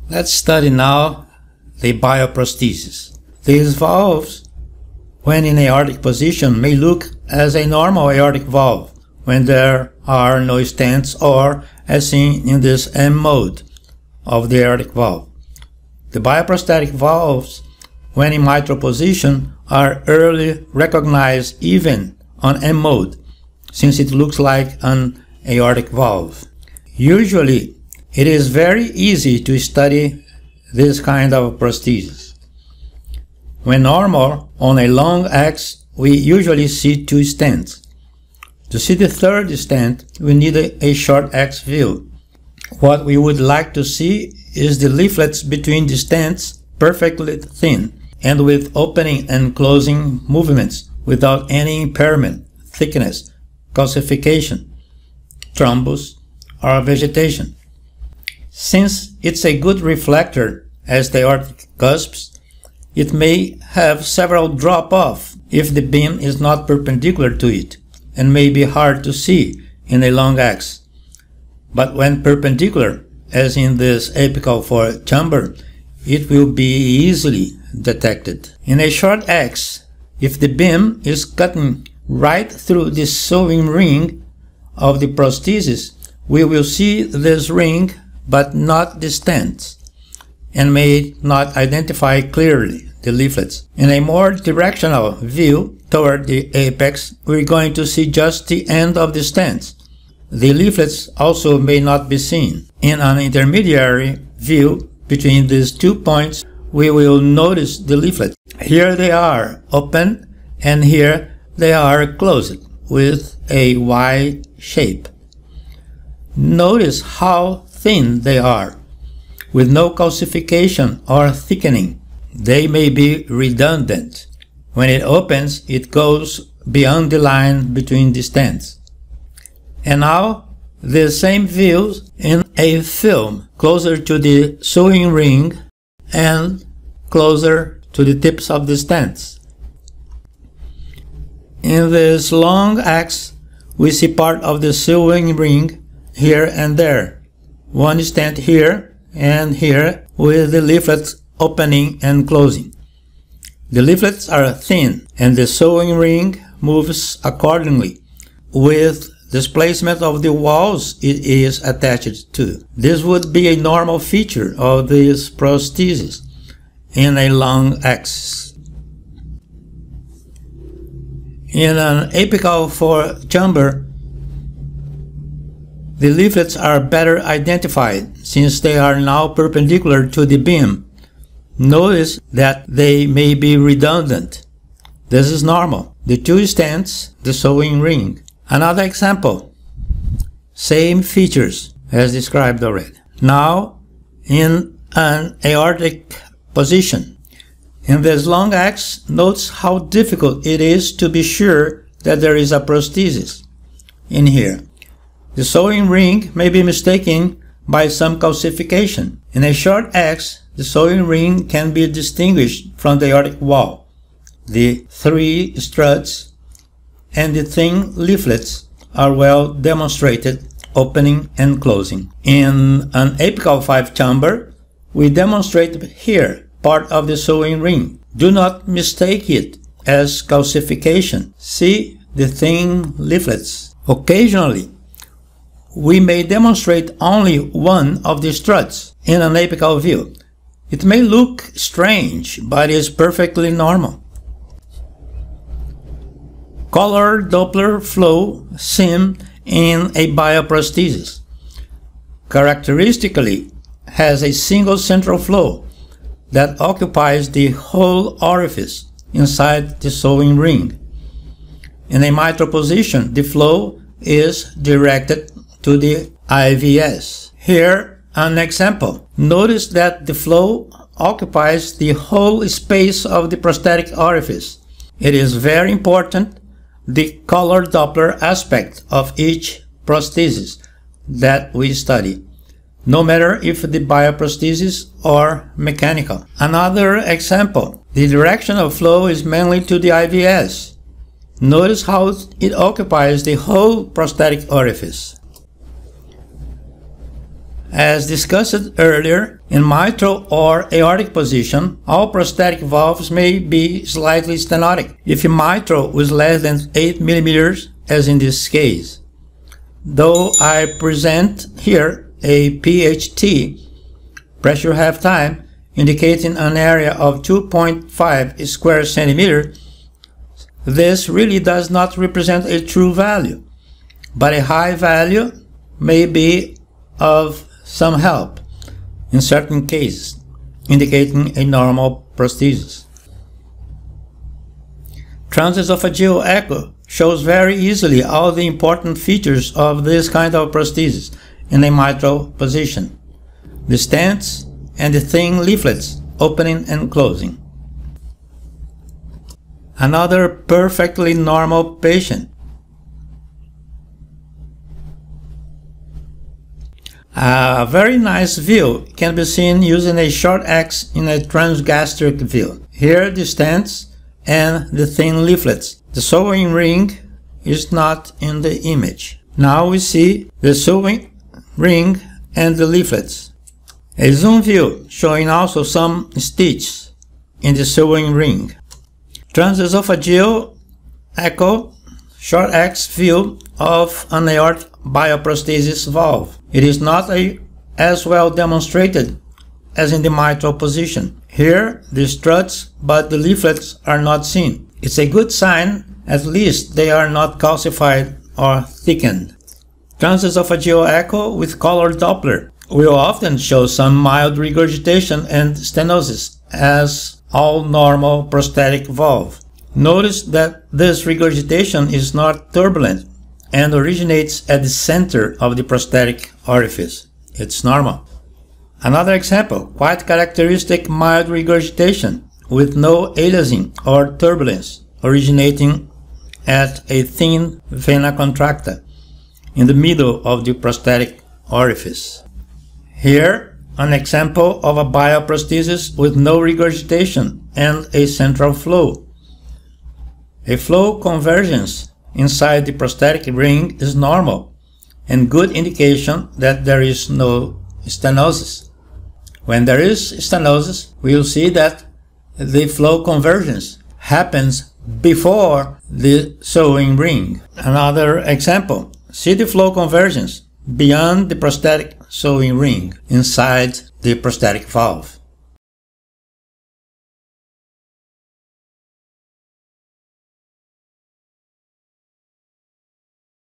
Let's study now the bioprosthesis. These valves, when in aortic position, may look as a normal aortic valve when there are no stents, or as seen in this M mode of the aortic valve. The bioprosthetic valves, when in mitral position, are early recognized even on M mode, since it looks like an aortic valve. Usually, it is very easy to study this kind of prosthesis. When normal, on a long X, we usually see two stents. To see the third stent, we need a short X view. What we would like to see is the leaflets between the stents perfectly thin and with opening and closing movements without any impairment, thickness, calcification, thrombus, or vegetation. Since it's a good reflector as the aortic cusps, it may have several drop-off if the beam is not perpendicular to it, and may be hard to see in a long X. But when perpendicular, as in this apical fourth chamber, it will be easily detected. In a short X, if the beam is cutting right through the sewing ring of the prosthesis, we will see this ring but not the stents, and may not identify clearly the leaflets. In a more directional view toward the apex, we're going to see just the end of the stents. The leaflets also may not be seen. In an intermediary view between these 2 points, we will notice the leaflets. Here they are open, and here they are closed with a Y shape. Notice how thin they are, with no calcification or thickening. They may be redundant. When it opens, it goes beyond the line between the stents. And now, the same view in a film, closer to the sewing ring and closer to the tips of the stents. In this long X, we see part of the sewing ring here and there. One stent here and here with the leaflets opening and closing. The leaflets are thin and the sewing ring moves accordingly with displacement of the walls it is attached to. This would be a normal feature of this prosthesis in a long X. In an apical fourth chamber, the leaflets are better identified since they are now perpendicular to the beam. Notice that they may be redundant. This is normal. The two stents, the sewing ring. Another example. Same features as described already. Now, in an aortic position. In this long X, notice how difficult it is to be sure that there is a prosthesis in here. The sewing ring may be mistaken by some calcification. In a short X, the sewing ring can be distinguished from the aortic wall. The three struts and the thin leaflets are well demonstrated, opening and closing. In an apical 5 chamber, we demonstrate here part of the sewing ring. Do not mistake it as calcification. See the thin leaflets. Occasionally, we may demonstrate only one of the struts in an apical view. It may look strange, but is perfectly normal. Color Doppler flow seen in a bioprosthesis. Characteristically, has a single central flow that occupies the whole orifice inside the sewing ring. In a mitral position, the flow is directed to the IVS. Here, an example. Notice that the flow occupies the whole space of the prosthetic orifice. It is very important, the color Doppler aspect of each prosthesis that we study, no matter if the bioprosthesis or mechanical. Another example. The direction of flow is mainly to the IVS. Notice how it occupies the whole prosthetic orifice. As discussed earlier, in mitral or aortic position, all prosthetic valves may be slightly stenotic, if mitral was less than 8 mm, as in this case. Though I present here a PHT, pressure half time, indicating an area of 2.5 square centimeter, this really does not represent a true value, but a high value may be of some help in certain cases, indicating a normal prosthesis. Transesophageal echo shows very easily all the important features of this kind of prosthesis in a mitral position: the stents and the thin leaflets opening and closing. Another perfectly normal patient. A very nice view can be seen using a short X in a transgastric view. Here the stents and the thin leaflets. The sewing ring is not in the image. Now we see the sewing ring and the leaflets. A zoom view showing also some stitches in the sewing ring. Transesophageal echo, short X view of an aortic bioprosthesis valve. It is not as well demonstrated as in the mitral position. Here the struts, but the leaflets are not seen. It's a good sign, at least they are not calcified or thickened. Transesophageal echo with color Doppler will often show some mild regurgitation and stenosis, as all normal prosthetic valve. Notice that this regurgitation is not turbulent and originates at the center of the prosthetic orifice. It's normal. Another example, quite characteristic mild regurgitation with no aliasing or turbulence, originating at a thin vena contracta in the middle of the prosthetic orifice. Here, an example of a bioprosthesis with no regurgitation and a central flow. A flow convergence inside the prosthetic ring is normal and good indication that there is no stenosis. When there is stenosis, we will see that the flow convergence happens before the sewing ring. Another example, see the flow convergence beyond the prosthetic sewing ring inside the prosthetic valve.